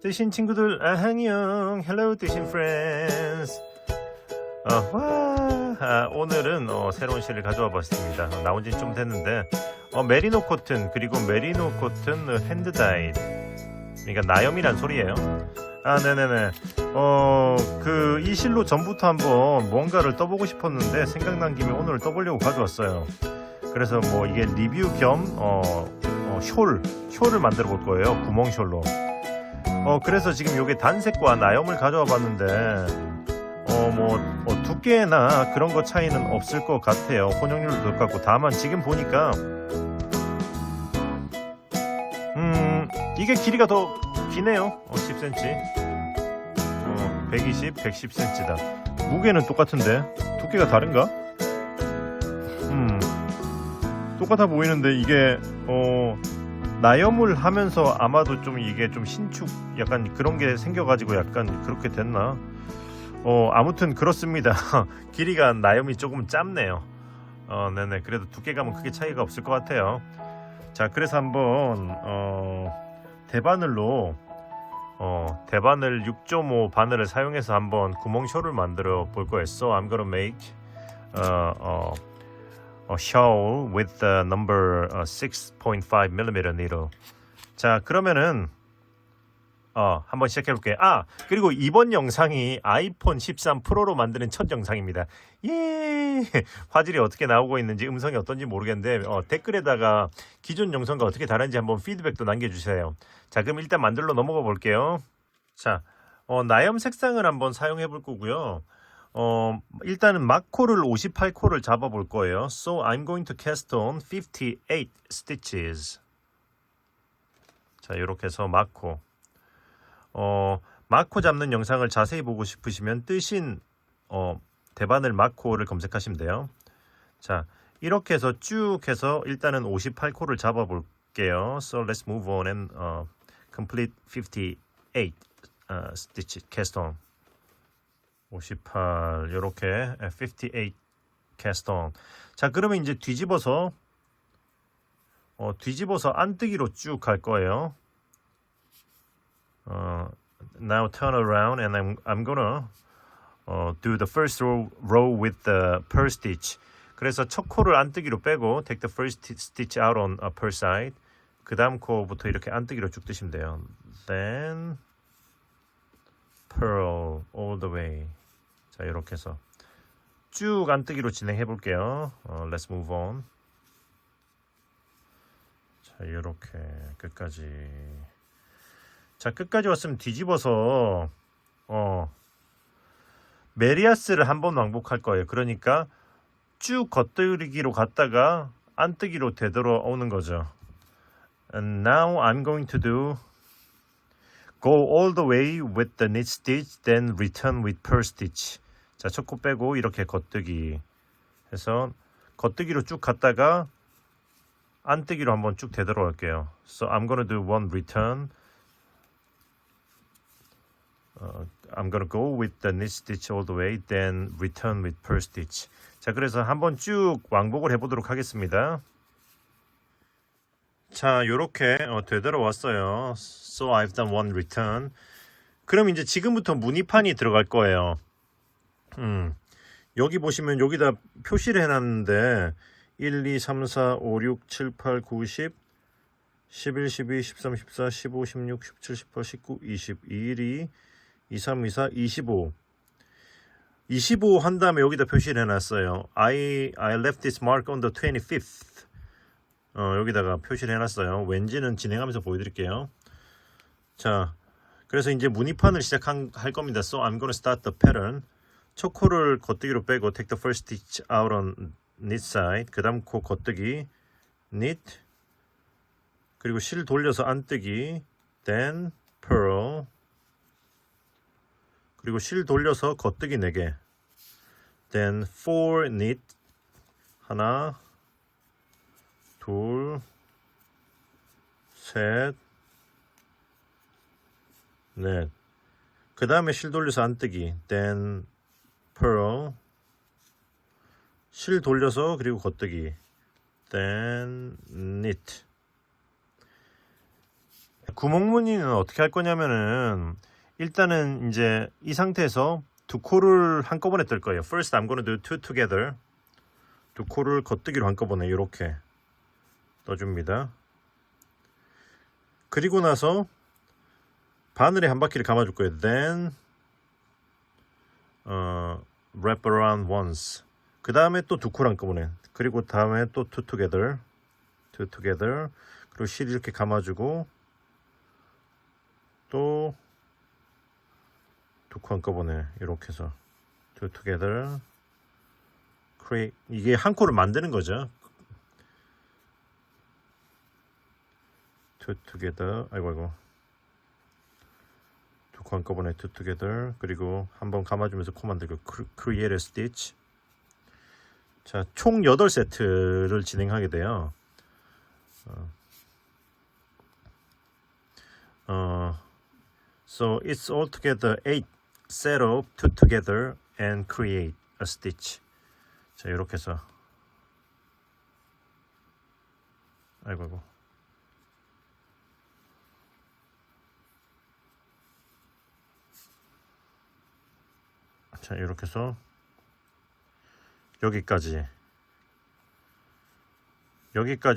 뜨신 친구들 안녕. Hello 뜨신 friends. 오늘은 새로운 실을 가져와 봤습니다. 나온 지 좀 됐는데 메리노 코튼 그리고 메리노 코튼 핸드다이, 그러니까 나염이란 소리예요. 네네네. 이 실로 전부터 한번 뭔가를 떠보고 싶었는데 생각난 김에 오늘 떠보려고 가져왔어요. 그래서 이게 리뷰 겸 숄을 만들어 볼 거예요. 구멍 숄로. 그래서 지금 요게 단색과 나염을 가져와 봤는데 두께나 그런 거 차이는 없을 것 같아요. 혼용률도 똑같고. 다만 지금 보니까 이게 길이가 더 기네요. 10cm 120, 110cm다. 무게는 똑같은데 두께가 다른가? 똑같아 보이는데 이게 나염을 하면서 아마도 좀 이게 좀 신축 약간 그런 게 생겨가지고 약간 그렇게 됐나? 아무튼 그렇습니다. 길이가 나염이 조금 짧네요. 네네. 그래도 두께감은 크게 차이가 없을 것 같아요. 자, 그래서 한번 대바늘로 대바늘 6.5 바늘을 사용해서 한번 구멍쇼를 만들어 볼 거예요. So I'm gonna make a shawl with the number 6.5mm needle. 자, 그러면은 한번 시작해 볼게요. 그리고 이번 영상이 아이폰 13 프로로 만드는 첫 영상입니다. 예. 화질이 어떻게 나오고 있는지, 음성이 어떤지 모르겠는데 댓글에다가 기존 영상과 어떻게 다른지 한번 피드백도 남겨주세요. 자, 그럼 일단 만들러 넘어가 볼게요. 자, 나염 색상을 한번 사용해 볼 거고요. 일단은 막코를 58코를 잡아 볼 거예요. So I'm going to cast on 58 stitches. 자, 이렇게 해서 막코. 마코 잡는 영상을 자세히 보고 싶으시면 뜨신 대바늘 마코를 검색하시면 돼요. 자, 이렇게 해서 쭉 해서 일단은 58코를 잡아 볼게요. So let's move on and complete 58 stitches cast on. 58 이렇게 58 cast on. 자, 그러면 이제 뒤집어서 안뜨기로 쭉 갈 거예요. Now turn around and I'm gonna do the first row with the purl stitch. 그래서 첫 코를 안뜨기로 빼고 take the first stitch out on a purl side. 그 다음 코부터 이렇게 안뜨기로 쭉 뜨시면 돼요. Then purl all the way. 자, 이렇게 해서 쭉 안뜨기로 진행해 볼게요. Let's move on. 자, 이렇게 끝까지. 자, 끝까지 왔으면 뒤집어서 메리아스를 한번 왕복할 거예요. 그러니까 쭉 겉뜨기로 갔다가 안뜨기로 되돌아오는 거죠. And now I'm going to go all the way with the knit stitch, then return with purl stitch. 자, 첫 코 빼고 이렇게 겉뜨기 해서 겉뜨기로 쭉 갔다가 안뜨기로 한번 쭉 되돌아올게요. So I'm gonna do one return. I'm gonna go with the knit stitch all the way, then return with purl stitch. 자, 그래서 한번 쭉 왕복을 해보도록 하겠습니다. 자, 요렇게 되돌아왔어요. So I've done one return. 그럼 이제 지금부터 무늬판이 들어갈 거예요. 여기 보시면 여기다 표시를 해놨는데 1, 2, 3, 4, 5, 6, 7, 8, 9, 10 11, 12, 13, 14, 15, 16, 17, 18, 19, 20 2, 23, 24, 25 25 한 다음에 여기다 표시를 해놨어요. I left this mark on the 25th. 여기다가 표시를 해놨어요. 왠지는 진행하면서 보여드릴게요. 자, 그래서 이제 무늬판을 시작할 겁니다. So I'm gonna start the pattern. 첫 코를 겉뜨기로 빼고 take the first stitch out on knit side. 그 다음 코 겉뜨기 knit, 그리고 실 돌려서 안뜨기 then purl, 그리고 실 돌려서 겉뜨기 4개 then 4 knit, 하나 둘 셋 넷, 그 다음에 실 돌려서 안뜨기 then purl, 실 돌려서 그리고 겉뜨기 then knit. 구멍무늬는 어떻게 할 거냐면은 일단은 이제 이 상태에서 두 코를 한꺼번에 뜰 거예요. First I'm gonna do two together. 두 코를 겉뜨기로 한꺼번에 이렇게 떠줍니다. 그리고 나서 바늘에 한 바퀴를 감아줄 거예요. Then wrap around once. 그 다음에 또 두 코를 한꺼번에. 그리고 다음에 또 two together. 그리고 실 이렇게 감아주고 또 두 코 한꺼번에 이렇게 해서 two together. 이게 한 코를 만드는 거죠. two together. 아이고. 두 코 한꺼번에 two together. 그리고 한번 감아주면서 코 만들고 create a stitch. 자, 총 8세트를 진행하게 돼요. So it's altogether 8 set of two together and create a stitch. 자, 이렇게 해서 아이고. 자, 이렇게 해서 여기까지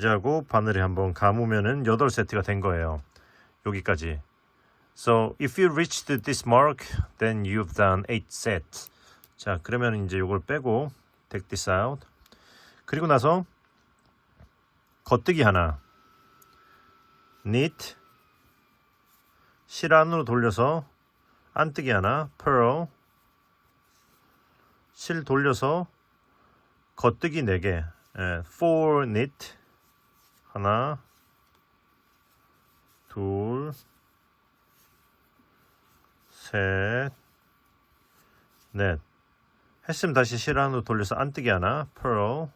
하고 바늘에 한번 감으면은 8세트가 된 거예요. 여기까지. So if you reached this mark, then you've done 8 sets. 자, 그러면 이제 이걸 빼고 take this out. 그리고 나서 겉뜨기 하나, knit, 실 안으로 돌려서 안뜨기 하나, purl, 실 돌려서 겉뜨기 4개, 4 knit, 하나, 둘, 셋, 넷. 했으면 다시 실 안으로 돌려서 안뜨기 하나, purl,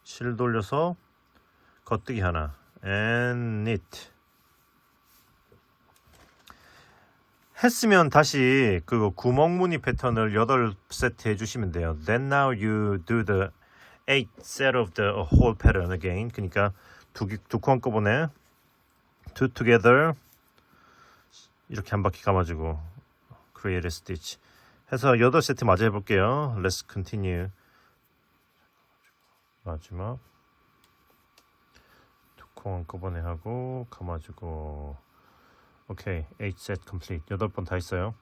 실 돌려서 겉뜨기 하나, and knit. 했으면 다시 그 구멍무늬 패턴을 8세트 해주시면 돼요. Then now you do the 8 set of the whole pattern again. 그러니까 두 코 한꺼번에 two together 이렇게 한 바퀴 감아주고 create a stitch 해서 8세트 마저 해볼게요. Let's continue. 마지막 두 코 한꺼번에 하고 감아주고 오케이, 8 set complete. 8번 다 했어요.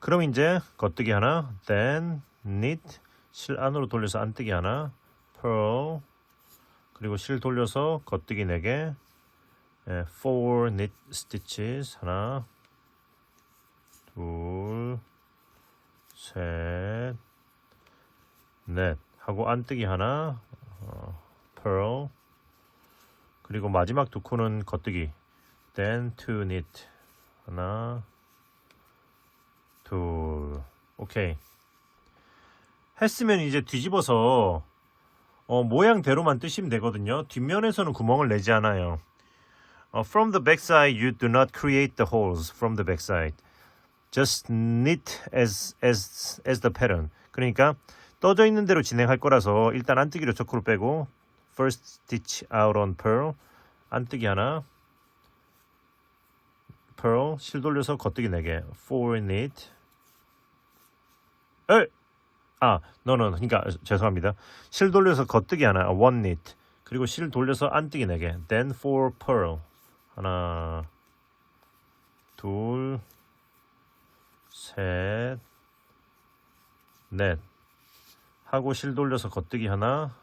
그럼 이제 겉뜨기 하나, then knit, 실 안으로 돌려서 안뜨기 하나, purl, 그리고 실 돌려서 겉뜨기 4개, 4 knit stitches, 하나, 둘, 셋, 넷 하고 안뜨기 하나, purl, 그리고 마지막 두 코는 겉뜨기, then two knit, 하나, 둘, 오케이. 했으면 이제 뒤집어서 모양대로만 뜨시면 되거든요. 뒷면에서는 구멍을 내지 않아요. From the back side, you do not create the holes from the back side. Just knit as the pattern. 그러니까 떠져 있는 대로 진행할 거라서 일단 안뜨기로 첫 코를 빼고 first stitch out on purl, 안뜨기 하나, purl, 실 돌려서 겉뜨기 4개, 4 knit. no. 그러니까 죄송합니다. 실 돌려서 겉뜨기 하나, 1 knit. 그리고 실 돌려서 안뜨기 4개, then 4 purl. 하나, 둘, 셋, 넷. 하고 실 돌려서 겉뜨기 하나,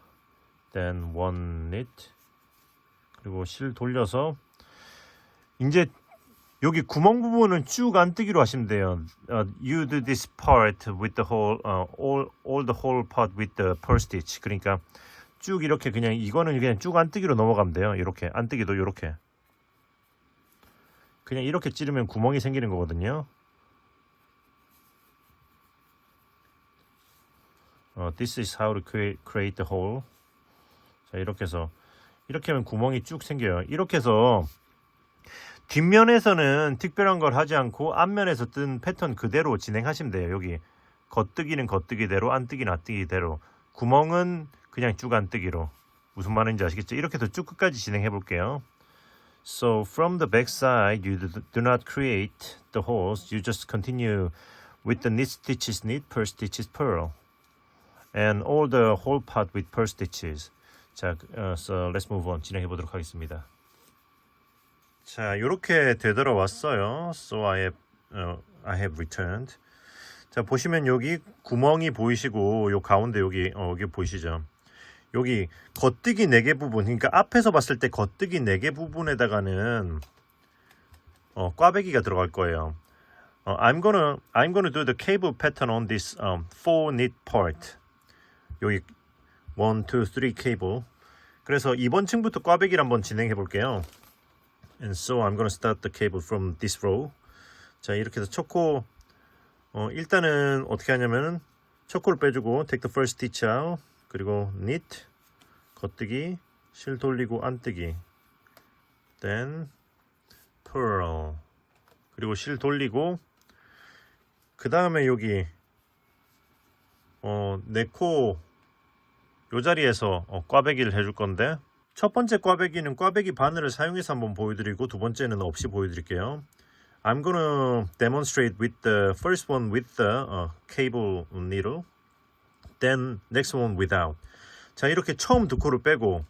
then 1 knit. 그리고 실 돌려서 이제 여기 구멍 부분은 쭉 안뜨기로 하시면 돼요. You do this part with the whole, all the whole part with the purl stitch. 그러니까 쭉 이렇게 그냥 이거는 그냥 쭉 안뜨기로 넘어가면 돼요. 이렇게 안뜨기도 이렇게 그냥 이렇게 찌르면 구멍이 생기는 거거든요. This is how to create the hole. 자, 이렇게 해서 이렇게 하면 구멍이 쭉 생겨요. 이렇게 해서 뒷면에서는 특별한 걸 하지 않고 앞면에서 뜬 패턴 그대로 진행하시면 돼요. 여기 겉뜨기는 겉뜨기대로, 안뜨기는 안뜨기대로, 구멍은 그냥 쭉 안뜨기로. 무슨 말인지 아시겠죠? 이렇게 해서 쭉 끝까지 진행해 볼게요. So from the back side, you do not create the holes. You just continue with the knit stitches knit, purl stitches purl, and all the whole part with purl stitches. 자, so let's move on. 진행해 보도록 하겠습니다. 자, 이렇게 되돌아왔어요. So I have returned. 자, 보시면 여기 구멍이 보이시고 요 가운데 여기 보이시죠? 여기 겉뜨기 4개 부분, 그러니까 앞에서 봤을 때 겉뜨기 4개 부분에다가는 꽈배기가 들어갈 거예요. I'm gonna do the cable pattern on this 4 knit part. 여기 1, 2, 3 cable. 그래서 이번 층부터 꽈배기를 한번 진행해 볼게요. And so I'm gonna start the cable from this row. 자, 이렇게 해서 첫 코 일단은 어떻게 하냐면은 첫 코를 빼주고 take the first stitch out, 그리고 knit 겉뜨기, 실 돌리고 안뜨기, then purl, 그리고 실 돌리고, 그 다음에 여기 내 코 요 자리에서 꽈배기를 해줄 건데, 첫 번째 꽈배기는 꽈배기 바늘을 사용해서 한번 보여드리고 두 번째는 없이 보여드릴게요. I'm gonna demonstrate with the first one with the cable needle, then next one without. 자, 이렇게 처음 두 코를 빼고,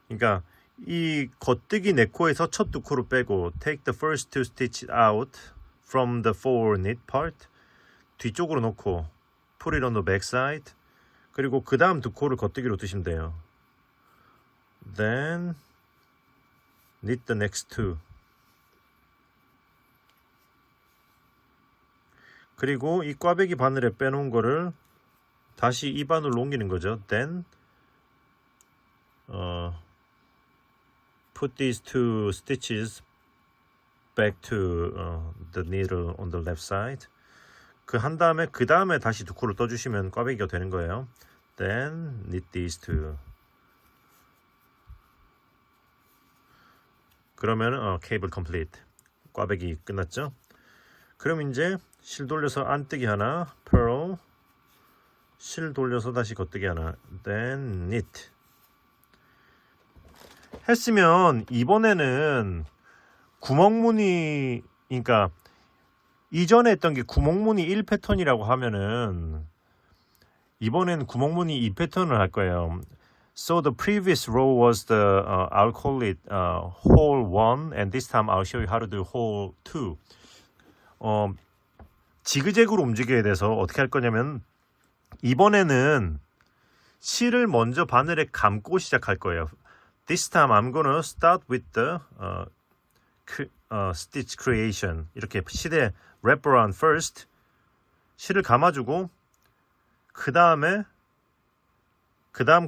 그러니까 이 겉뜨기 네 코에서 첫 두 코를 빼고 take the first two stitches out from the 4 knit part, 뒤쪽으로 놓고 put it on the back side, 그리고 그 다음 두 코를 겉뜨기로 뜨시면 돼요. Then knit the next two. 그리고 이 꽈배기 바늘에 빼놓은 거를 다시 이 바늘로 옮기는 거죠. Then put these two stitches back to the needle on the left side. 그 한 다음에 다시 두 코를 떠주시면 꽈배기가 되는 거예요. Then knit these two. 그러면 cable complete. 꽈배기 끝났죠? 그럼 이제 실 돌려서 안뜨기 하나, purl, 실 돌려서 다시 겉뜨기 하나, then knit. 했으면 이번에는 구멍무늬, 그러니까 이전에 했던 게 구멍무늬 1 패턴이라고 하면은 이번에는 구멍무늬 2 패턴을 할 거예요. So the previous row was the I'll call it hole 1, and this time I'll show you how to do hole 2. 지그재그로 움직여야 돼서 어떻게 할 거냐면 이번에는 실을 먼저 바늘에 감고 시작할 거예요. This time I'm gonna start with the stitch creation. 이렇게 실에 wrap around first. 실을 감아주고 그 다음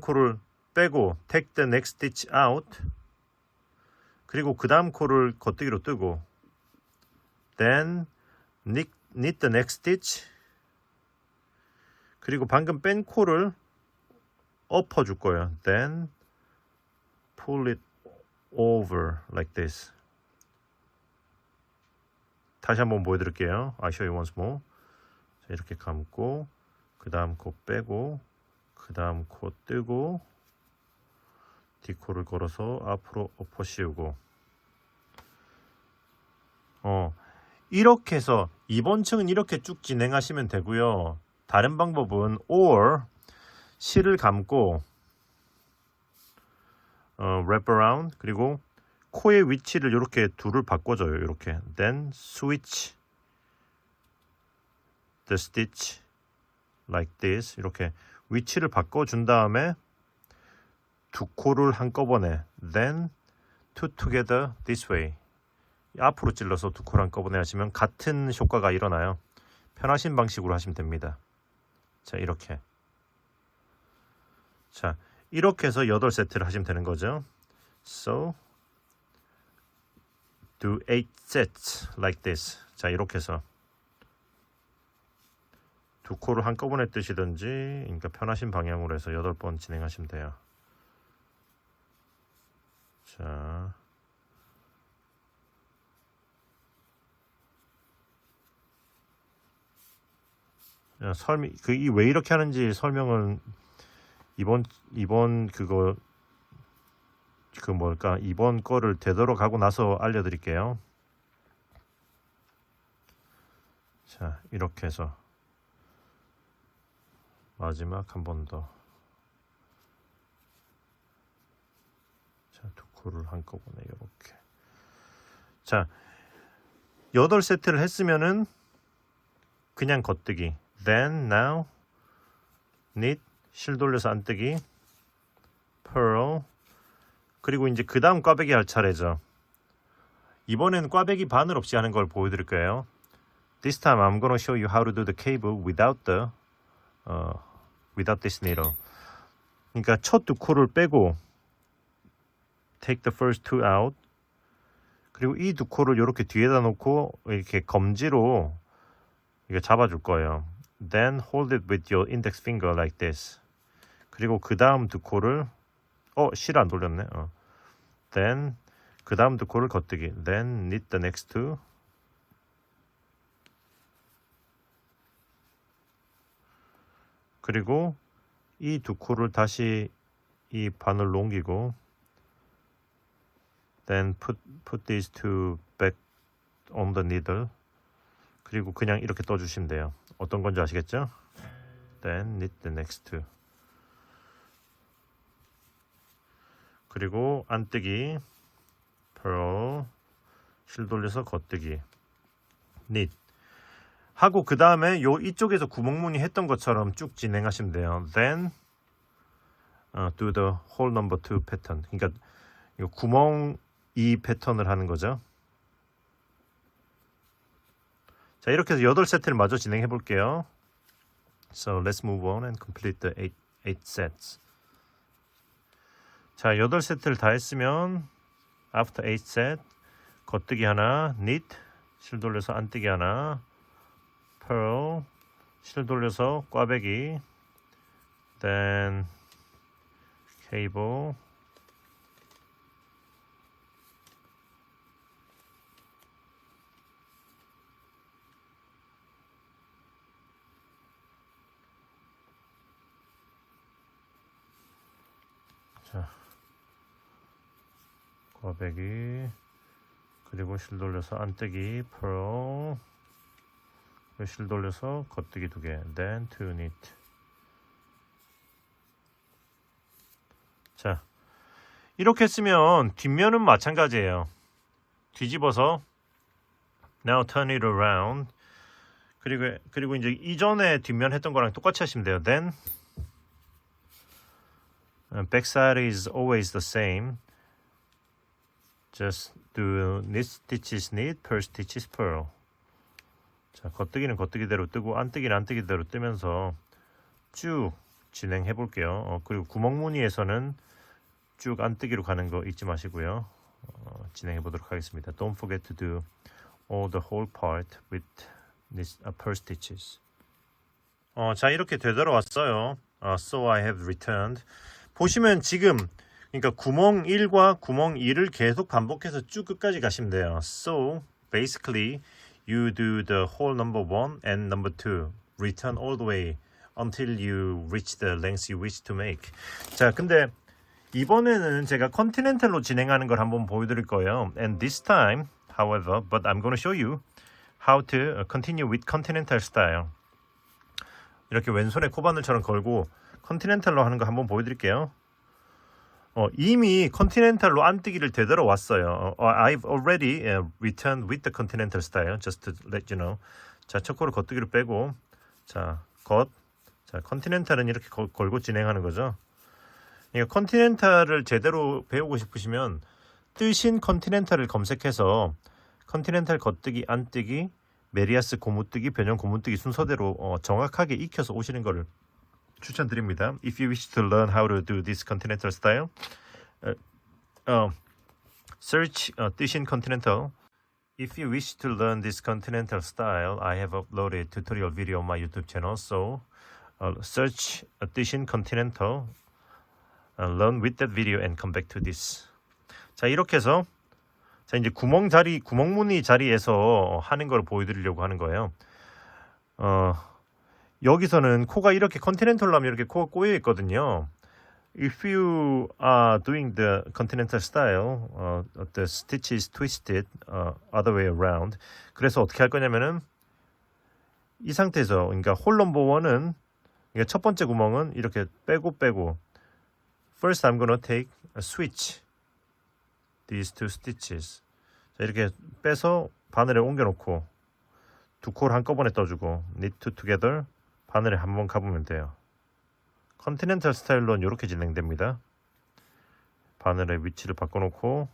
코를 빼고 take the next stitch out. 그리고 그 다음 코를 겉뜨기로 뜨고 then knit the next stitch. 그리고 방금 뺀 코를 엎어줄 거예요. Then pull it over like this. 다시 한번 보여드릴게요. I'll show you once more. 자, 이렇게 감고 그 다음 코 빼고 그 다음 코 뜨고 뒷코를 걸어서 앞으로 엎어 씌우고 이렇게 해서 이번 층은 이렇게 쭉 진행하시면 되고요. 다른 방법은 or 실을 감고 wrap around, 그리고 코의 위치를 이렇게 둘을 바꿔줘요. 이렇게 then switch the stitch like this. 이렇게 위치를 바꿔준 다음에 두 코를 한꺼번에 then two together this way. 앞으로 찔러서 두 코를 한꺼번에 하시면 같은 효과가 일어나요. 편하신 방식으로 하시면 됩니다. 자, 이렇게. 자, 이렇게 해서 8세트를 하시면 되는 거죠. So do 8 sets like this. 자, 이렇게 해서 두 코를 한꺼번에 뜨시든지, 그러니까 편하신 방향으로 해서 8번 진행하시면 돼요. 자, 왜 이렇게 하는지 설명은 이번 그거 그 뭘까 이번 거를 되돌아가고 나서 알려드릴게요. 자, 이렇게 해서 마지막 한 번 더. 자, 두 코를 한꺼번에 이렇게. 자, 8세트를 했으면은 그냥 겉뜨기. Then, now, knit, 실 돌려서 안뜨기, purl. 그리고 이제 그 다음 꽈배기 할 차례죠. 이번엔 꽈배기 바늘 없이 하는 걸 보여드릴 거예요. This time I'm gonna show you how to do the cable without this needle. 그러니까 첫 두 코를 빼고 take the first two out. 그리고 이 두 코를 이렇게 뒤에다 놓고 이렇게 검지로 이거 잡아줄 거예요. Then hold it with your index finger like this. 그리고 그 다음 두 코를 실 안 돌렸네. Then 그 다음 두 코를 겉뜨기. Then knit the next two. 그리고 이 두 코를 다시 이 바늘로 옮기고 then put these two back on the needle. 그리고 그냥 이렇게 떠주시면 돼요. 어떤 건지 아시겠죠? Then knit the next two. 그리고 안뜨기, purl, 실 돌려서 겉뜨기, knit 하고 그 다음에 요 이쪽에서 구멍무늬 했던 것처럼 쭉 진행하시면 돼요. Then do the hole number 2 패턴. 그러니까 요 구멍 2 패턴을 하는 거죠. 자, 이렇게 해서 8세트를 마저 진행해 볼게요. So let's move on and complete the 8 sets. 자, 8세트를 다 했으면 after 8 set 겉뜨기 하나, knit, 실 돌려서 안뜨기 하나, purl, 실 돌려서 꽈배기, then cable, 자, 꽈배기, 그리고 실 돌려서 안뜨기, purl, 실 돌려서 겉뜨기 2개, then to knit. 자, 이렇게 쓰면 뒷면은 마찬가지예요. 뒤집어서 now turn it around. 그리고 이제 이전에 뒷면 했던 거랑 똑같이 하시면 돼요. Then back side is always the same. Just do knit stitches knit, purl stitches purl. 자, 겉뜨기는 겉뜨기대로 뜨고 안뜨기는 안뜨기대로 뜨면서 쭉 진행해 볼게요. 그리고 구멍무늬에서는 쭉 안뜨기로 가는 거 잊지 마시고요. 진행해 보도록 하겠습니다. Don't forget to do all the whole part with this purl stitches. 자, 이렇게 되돌아왔어요. So I have returned. 보시면 지금 그러니까 구멍 1과 구멍 2를 계속 반복해서 쭉 끝까지 가시면 돼요. So basically you do the hole number 1 and number 2. Return all the way until you reach the length you wish to make. 자, 근데 이번에는 제가 컨티넨탈로 진행하는 걸 한번 보여드릴 거예요. And this time, however, but I'm going to show you how to continue with continental style. 이렇게 왼손에 코바늘처럼 걸고 컨티넨탈로 하는 거 한번 보여드릴게요. 이미 컨티넨탈로 안뜨기를 되돌아왔어요. I've already returned with the continental style, just to let you know. 자, 첫 코를 겉뜨기로 빼고, 자, 컨티넨탈은 이렇게 걸고 진행하는 거죠. 그러니까 컨티넨탈을 제대로 배우고 싶으시면 뜨신 컨티넨탈을 검색해서 컨티넨탈 겉뜨기, 안뜨기, 메리아스 고무뜨기, 변형 고무뜨기 순서대로 정확하게 익혀서 오시는 거를 추천드립니다. If you wish to learn how to do this continental style, search 뜨신 continental. If you wish to learn this continental style, I have uploaded tutorial video on my YouTube channel. So search 뜨신 continental, learn with that video and come back to this. 자, 이렇게 해서 자, 이제 구멍무늬 자리에서 하는 걸 보여드리려고 하는 거예요. 여기서는 코가 이렇게 컨티넨탈로 하면 이렇게 코가 꼬여 있거든요. if you are doing the continental style, the stitch is twisted other way around. 그래서 어떻게 할 거냐면은 이 상태에서, 그러니까 홀 넘버 원은, 그러니까 첫 번째 구멍은 이렇게 빼고 first I'm gonna take a switch these two stitches. 자, 이렇게 빼서 바늘에 옮겨 놓고 두 콜 한꺼번에 떠주고 knit two together 바늘에 한번 가보면 돼요. 컨티넨탈 스타일로는 이렇게 진행됩니다. 바늘의 위치를 바꿔놓고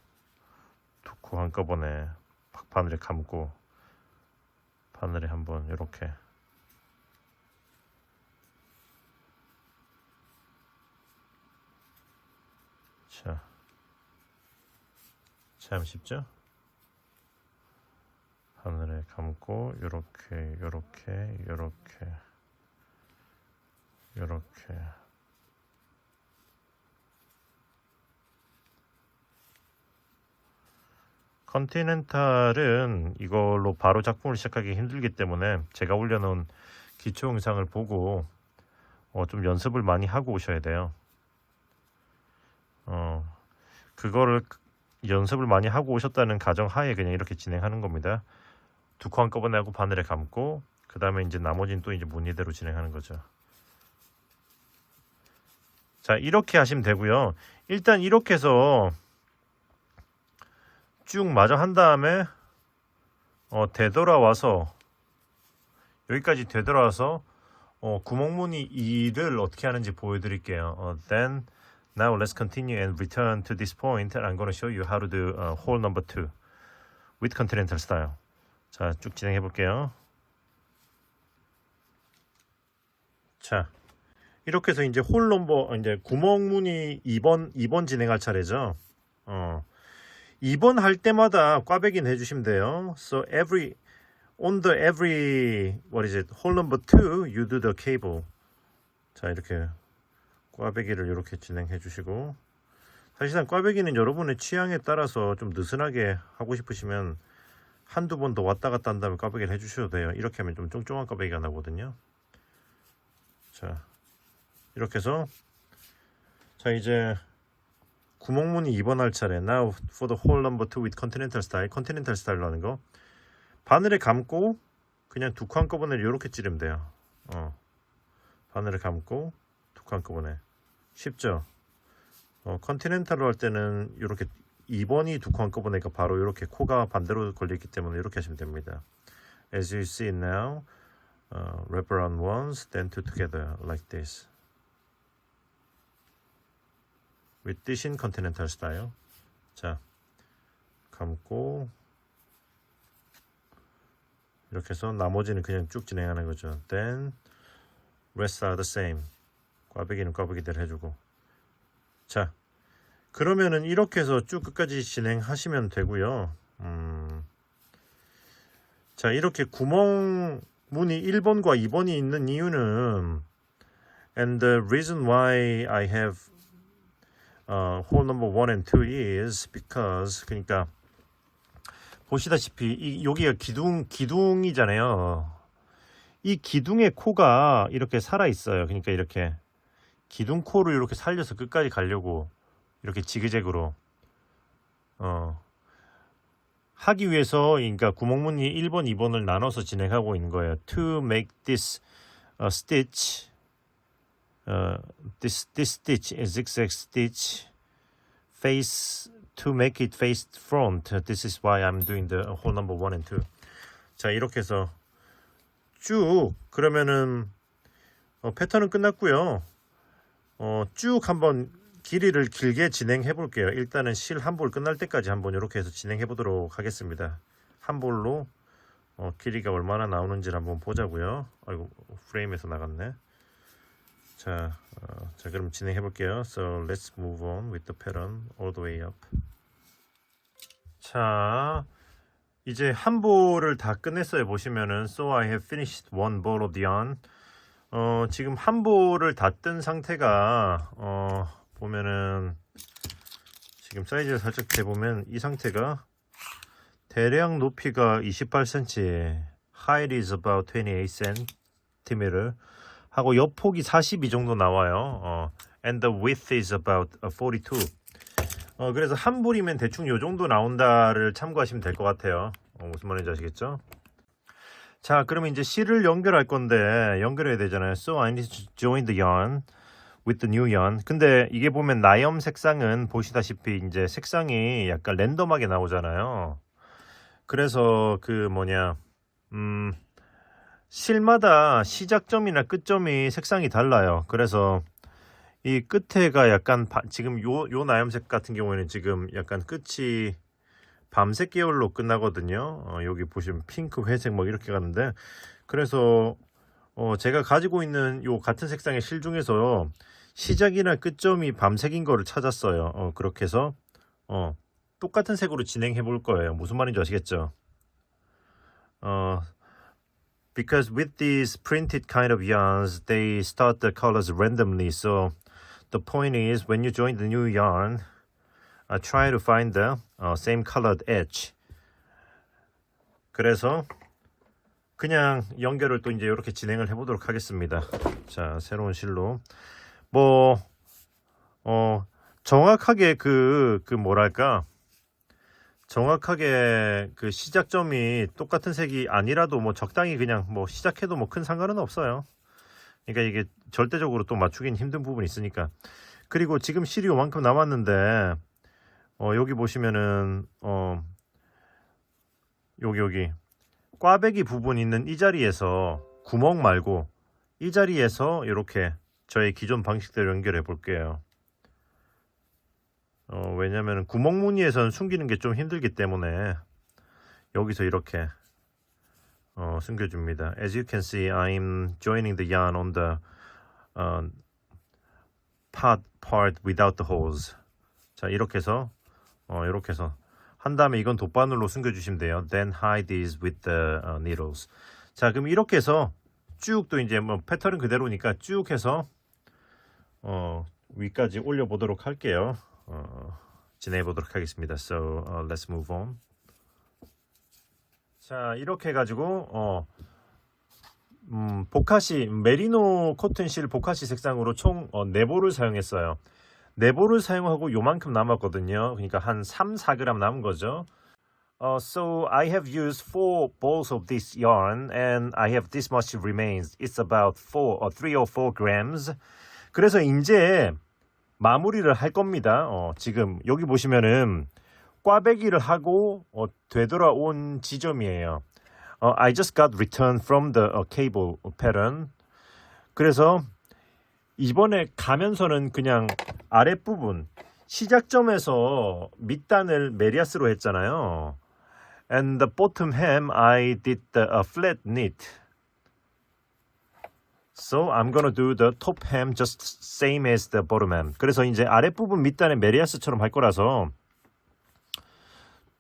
두 코 한꺼번에 바늘에 감고 바늘에 한번 이렇게. 자, 참 쉽죠? 바늘에 감고 요렇게 컨티넨탈은 이걸로 바로 작품을 시작하기 힘들기 때문에 제가 올려놓은 기초 영상을 보고 좀 연습을 많이 하고 오셔야 돼요. 그거를 연습을 많이 하고 오셨다는 가정하에 그냥 이렇게 진행하는 겁니다. 두 코 한꺼번에 하고 바늘에 감고 그 다음에 이제 나머지는 또 이제 무늬대로 진행하는 거죠. 자, 이렇게 하시면 되고요. 일단 이렇게 해서 쭉 마저 한 다음에 되돌아와서 여기까지 되돌아와서 구멍무늬 2를 어떻게 하는지 보여드릴게요. Then now let's continue and return to this point. I'm going to show you how to do hole number 2 with continental style. 자, 쭉 진행해 볼게요. 자, 이렇게 해서 이제 홀 넘버, 이제 구멍무늬 2번 진행할 차례죠. 2번 할 때마다 꽈배기는 해주시면 돼요. So on the every what is it? hole number 2 you do the cable. 자, 이렇게 꽈배기를 이렇게 진행해 주시고, 사실상 꽈배기는 여러분의 취향에 따라서 좀 느슨하게 하고 싶으시면 한두 번 더 왔다 갔다 한 다음에 꽈배기를 해주셔도 돼요. 이렇게 하면 좀 쫑쫑한 꽈배기가 나거든요. 자, 이렇게 해서 자, 이제 구멍무늬 2번 할 차례. Now for the hole number 2 with continental style. continental 스타일로 하는 거. 바늘에 감고 그냥 두 코 한꺼번에 이렇게 찌르면 돼요. 바늘을 감고 두 코 한꺼번에. 쉽죠? 컨티넨탈로 할 때는 이렇게 2번이 두 코 한꺼번에니까 바로 이렇게 코가 반대로 걸려있기 때문에 이렇게 하시면 됩니다. As you see now, wrap around once, then two together like this. with 뜻인 컨티넨탈 스타일. 자, 감고 이렇게 해서 나머지는 그냥 쭉 진행하는 거죠. Then rest are the same. 꽈배기는 꽈배기대로 해주고. 자, 그러면은 이렇게 해서 쭉 끝까지 진행하시면 되고요. 자, 이렇게 구멍 무늬 1번과 2번이 있는 이유는 and the reason why I have hole number 1 and 2 is because, 그러니까 보시다시피 여기가 기둥이잖아요. 이 기둥의 코가 이렇게 살아 있어요. 그러니까 이렇게 기둥 코를 이렇게 살려서 끝까지 가려고 이렇게 지그재그로 하기 위해서, 그러니까 구멍무늬 1번, 2번을 나눠서 진행하고 있는 거예요. To make this stitch, this stitch, a zigzag stitch, to make it face front. This is why I'm doing the hole number 1 and 2. 자, 이렇게 해서 쭉, 그러면은 패턴은 끝났고요. 쭉 한번 길이를 길게 진행해 볼게요. 일단은 실 한 볼 끝날 때까지 한번 이렇게 해서 진행해 보도록 하겠습니다. 한 볼로 길이가 얼마나 나오는지를 한번 보자고요. 아이고, 프레임에서 나갔네. 자, 그럼 진행해 볼게요. So let's move on with the pattern all the way up. 자, 이제 한 볼을 다 끝냈어요. 보시면은 So I have finished one ball of yarn. 지금 한 볼을 다 뜬 상태가 보면은 지금 사이즈를 살짝 재보면 이 상태가 대략 높이가 28cm, height is about 28cm 하고 옆폭이 42 정도 나와요. and the width is about 42. 그래서 한 불이면 대충 요 정도 나온다를 참고하시면 될 것 같아요. 무슨 말인지 아시겠죠? 자, 그러면 이제 실을 연결할 건데 연결해야 되잖아요. So I need to join the yarn with the new yarn. 근데 이게 보면 나염 색상은 보시다시피 이제 색상이 약간 랜덤하게 나오잖아요. 그래서 실마다 시작점이나 끝점이 색상이 달라요. 그래서 이 끝에가 약간 지금 요 나염색 같은 경우에는 지금 약간 끝이 밤색 계열로 끝나거든요. 여기 보시면 핑크, 회색 뭐 이렇게 가는데, 그래서 제가 가지고 있는 요 같은 색상의 실 중에서 시작이나 끝점이 밤색인 거를 찾았어요. 그렇게 해서 똑같은 색으로 진행해 볼 거예요. 무슨 말인지 아시겠죠? Because with these printed kind of yarns, they start the colors randomly. So the point is, when you join the new yarn, try to find the same colored edge. 그래서 그냥 연결을 또 이제 이렇게 진행을 해보도록 하겠습니다. 자, 새로운 실로 정확하게 정확하게 그 시작점이 똑같은 색이 아니라도 적당히 그냥 시작해도 큰 상관은 없어요. 그러니까 이게 절대적으로 또 맞추긴 힘든 부분이 있으니까. 그리고 지금 실이 요만큼 남았는데 여기 보시면은 여기 꽈배기 부분 있는 이 자리에서 구멍 말고 이 자리에서 이렇게 저의 기존 방식대로 연결해 볼게요. 왜냐면 구멍 무늬에서는 숨기는 게 좀 힘들기 때문에 여기서 이렇게 숨겨줍니다. As you can see, I'm joining the yarn on the part without the holes. 자, 이렇게 해서 한 다음에 이건 돗바늘로 숨겨주시면 돼요. Then hide these with the needles. 자, 그럼 이렇게 해서 쭉 또 이제 패턴은 그대로니까 쭉 해서 위까지 올려보도록 할게요. 진행해 보도록 하겠습니다. So let's move on. 자, 이렇게 해가지고 보카시 메리노 코튼실 보카시 색상으로 총 4볼을 사용했어요. 4볼을 사용하고 요만큼 남았거든요. 그러니까 한 3-4g 남은 거죠. So I have used 4 balls of this yarn and I have this much remains. It's about 3 or 4 grams. 그래서 이제 마무리를 할 겁니다. 지금 여기 보시면은 꽈배기를 하고 되돌아온 지점이에요. I just got returned from the cable pattern. 그래서 이번에 가면서는 그냥 아랫부분 시작점에서 밑단을 메리아스로 했잖아요. And the bottom hem I did the flat knit. So I'm gonna do the top hem just same as the bottom hem. 그래서 이제 아랫부분 밑단에 메리아스처럼 할 거라서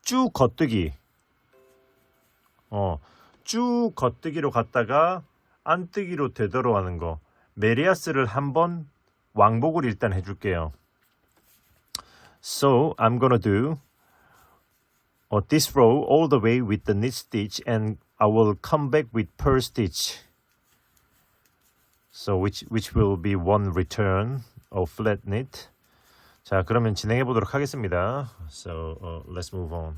쭉 겉뜨기 쭉 겉뜨기로 갔다가 안뜨기로 되돌아가는 거. 메리아스를 한번 왕복을 일단 해줄게요. So I'm gonna do this row all the way with the knit stitch and I will come back with purl stitch. So which will be one return of flat knit. 자, 그러면 진행해 보도록 하겠습니다. So let's move on.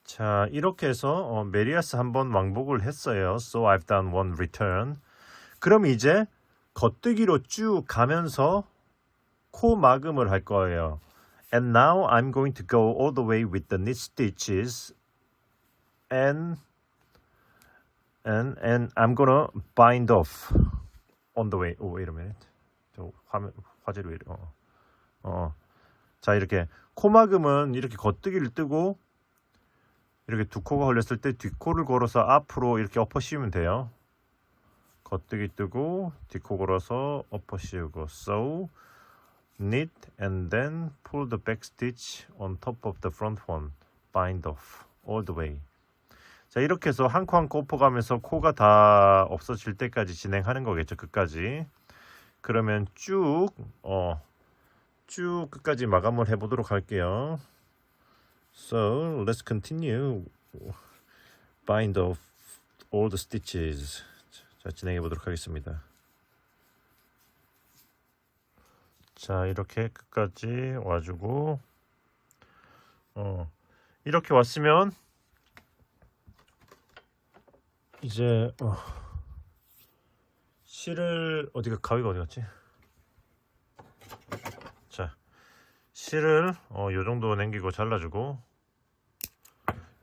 자, 이렇게 해서 메리아스 한번 왕복을 했어요. So I've done one return. 그럼 이제 겉뜨기로 쭉 가면서 코 마금을 할 거예요. And now I'm going to go all the way with the knit stitches and I'm gonna bind off on the way. Oh, wait a minute. 저 화질이 왜 이래? 자, 이렇게 코막음은 이렇게 겉뜨기를 뜨고 이렇게 두 코가 걸렸을 때 뒷코를 걸어서 앞으로 이렇게 엎어 씌우면 돼요. 겉뜨기 뜨고 뒷코 걸어서 엎어 씌우고. So knit and then pull the back stitch on top of the front one. Bind off all the way. 자, 이렇게 해서 한 코 한 코 엎어가면서 코가 다 없어질 때까지 진행하는 거겠죠. 끝까지. 그러면 쭉 끝까지 마감을 해보도록 할게요. So let's continue. Bind off all the stitches. 자, 진행해 보도록 하겠습니다. 자, 이렇게 끝까지 와주고 이렇게 왔으면 이제 실을 가위가 어디 갔지? 자, 실을 요 정도 남기고 잘라주고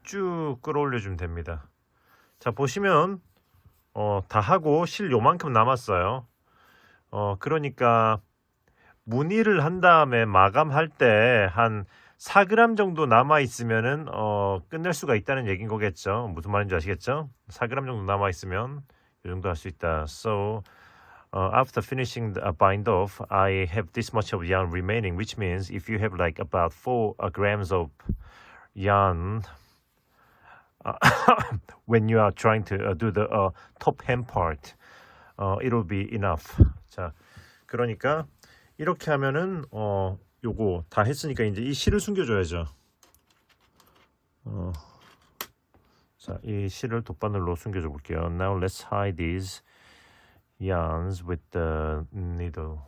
쭉 끌어올려 주면 됩니다. 자, 보시면 다 하고 실 요만큼 남았어요. 그러니까 무늬를 한 다음에 마감할 때 한 4g 정도 남아 있으면은 끝낼 수가 있다는 얘기인 거겠죠. 무슨 말인지 아시겠죠? 4g 정도 남아 있으면 이 정도 할 수 있다. So after finishing the bind off, I have this much of yarn remaining, which means if you have like about 4 grams of yarn when you are trying to do the top hem part, it will be enough. 자, 그러니까 이렇게 하면은 요거 다 했으니까 이제 이 실을 숨겨줘야죠. 자, 이 실을 돗바늘로 숨겨줘 볼게요. Now let's hide these yarns with the needle.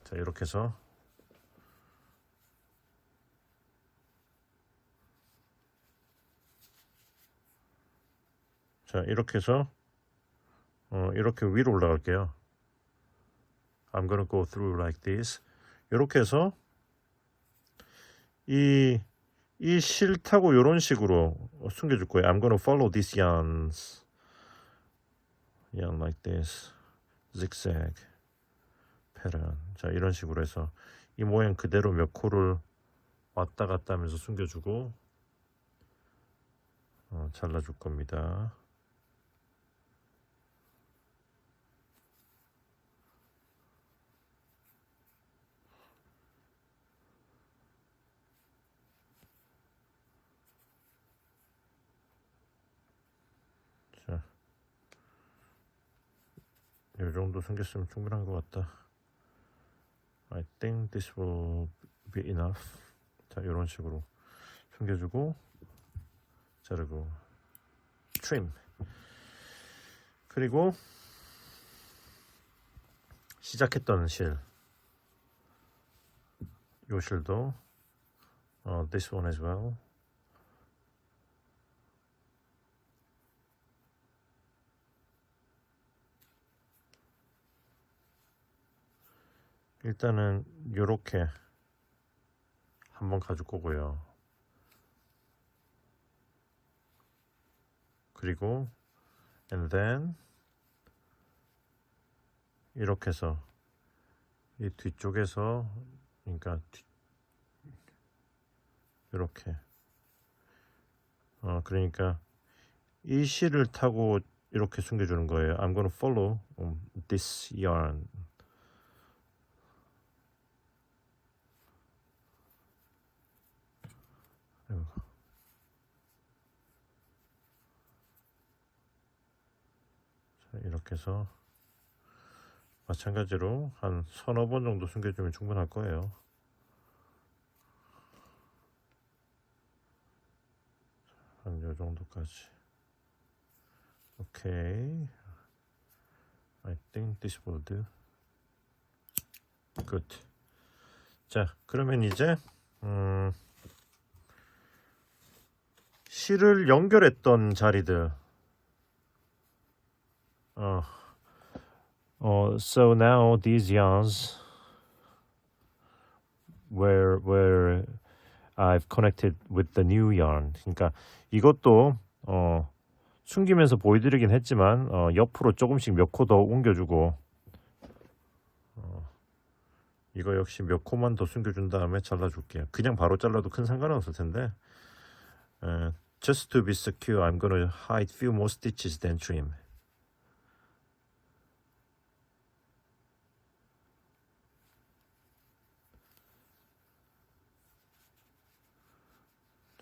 자, 이렇게 해서 자, 이렇게 해서 이렇게 위로 올라갈게요. I'm gonna go through like this. 이렇게 해서 이 실 타고 이런 식으로 숨겨줄 거예요. I'm gonna follow these yarns. Yarn like this. zigzag pattern. 자, 이런 식으로 해서 이 모양 그대로 몇 코를 왔다 갔다 하면서 숨겨주고 잘라줄 겁니다. 자, 이 정도 숨겼으면 충분한 것 같다. I think this will be enough. 자, 이런 식으로 숨겨주고 자르고 trim. 그리고 시작했던 실, 요 실도 this one as well. 일단은 요렇게 한번 가줄 거고요. 그리고 and then 이렇게 해서 이 뒤쪽에서 그러니까 이렇게 그러니까 이 실을 타고 이렇게 숨겨주는 거예요. I'm gonna follow this yarn. 자, 이렇게 해서 마찬가지로 한 서너 번 정도 숨겨주면 충분할 거예요. 한 요 정도까지. 오케이. I think this will do. Good. 자, 그러면 이제 실을 연결했던 자리들. So now these yarns where I've connected with the new yarn. 그러니까 이것도 숨기면서 보여드리긴 했지만 옆으로 조금씩 몇 코 더 옮겨주고 이거 역시 몇 코만 더 숨겨준 다음에 잘라줄게요. 그냥 바로 잘라도 큰 상관은 없을 텐데 just to be secure, I'm gonna hide few more stitches then trim.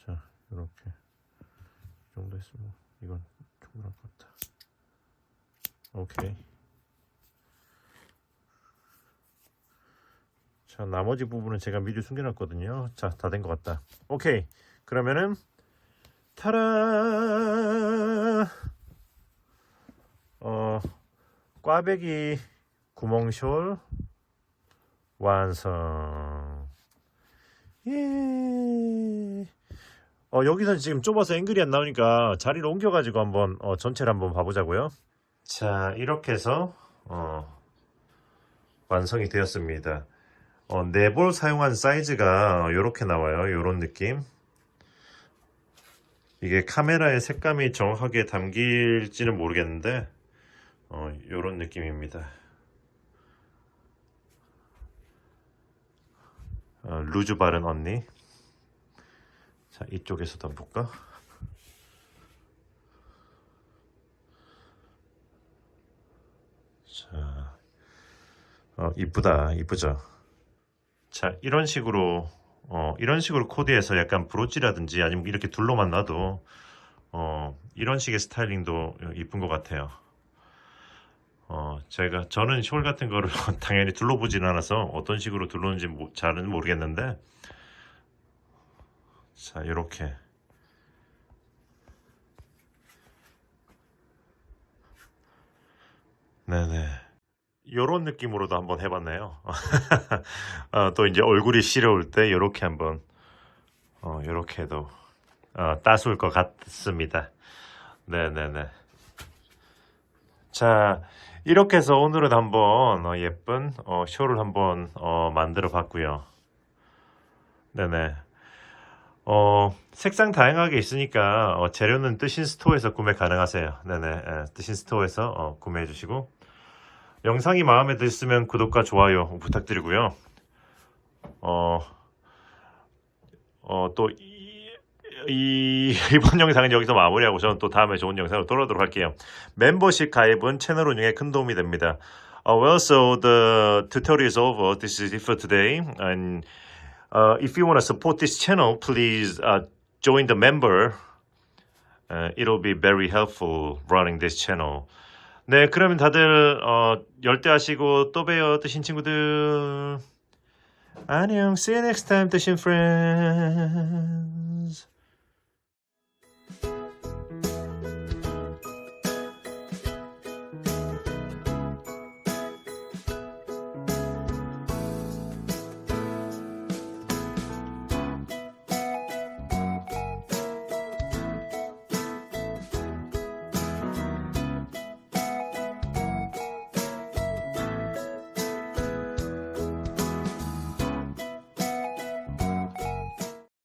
자, 이렇게 이 정도 했으면 이건 충분할 것 같다. 오케이. 자, 나머지 부분은 제가 미리 숨겨놨거든요. 자, 다 된 것 같다. 오케이. 그러면은 타라. 꽈배기 구멍숄 완성. 예. 여기서 지금 좁아서 앵글이 안 나오니까 자리를 옮겨가지고 한번 전체를 한번 봐보자고요. 자, 이렇게 해서 완성이 되었습니다. 네볼 사용한 사이즈가 이렇게 나와요. 이런 느낌. 이게 카메라에 색감이 정확하게 담길지는 모르겠는데 이런 느낌입니다. 루즈 바른 언니. 자, 이쪽에서도 한번 볼까? 자, 이쁘다, 이쁘죠? 자, 이런 식으로 코디해서 약간 브로치라든지 아니면 이렇게 둘러만 놔도 이런 식의 스타일링도 이쁜 것 같아요. 저는 숄 같은 거를 당연히 둘러보지는 않아서 어떤 식으로 둘러는지 잘은 모르겠는데, 자, 이렇게. 네네. 요런 느낌으로도 한번 해봤네요. 또 이제 얼굴이 시려울 때 요렇게 한번, 요렇게 해도, 따스울 것 같습니다. 네네네. 자, 이렇게 해서 오늘은 한번 예쁜 쇼를 한번 만들어 봤고요. 네네. 색상 다양하게 있으니까 재료는 뜨신 스토어에서 구매 가능하세요. 네네. 뜨신 스토어에서 구매해 주시고, 영상이 마음에 드셨으면 구독과 좋아요 부탁드리고요. 또 이번 영상은 여기서 마무리하고 저는 또 다음에 좋은 영상으로 돌아오도록 할게요. 멤버십 가입은 채널 운영에 큰 도움이 됩니다. Well, so the tutorial is over. This is it for today. And if you want to support this channel, please join the member. It'll be very helpful running this channel. 네, 그러면 다들 열대하시고 또 봬요, 뜨신 친구들. 안녕, see you next time, 뜨신 friend.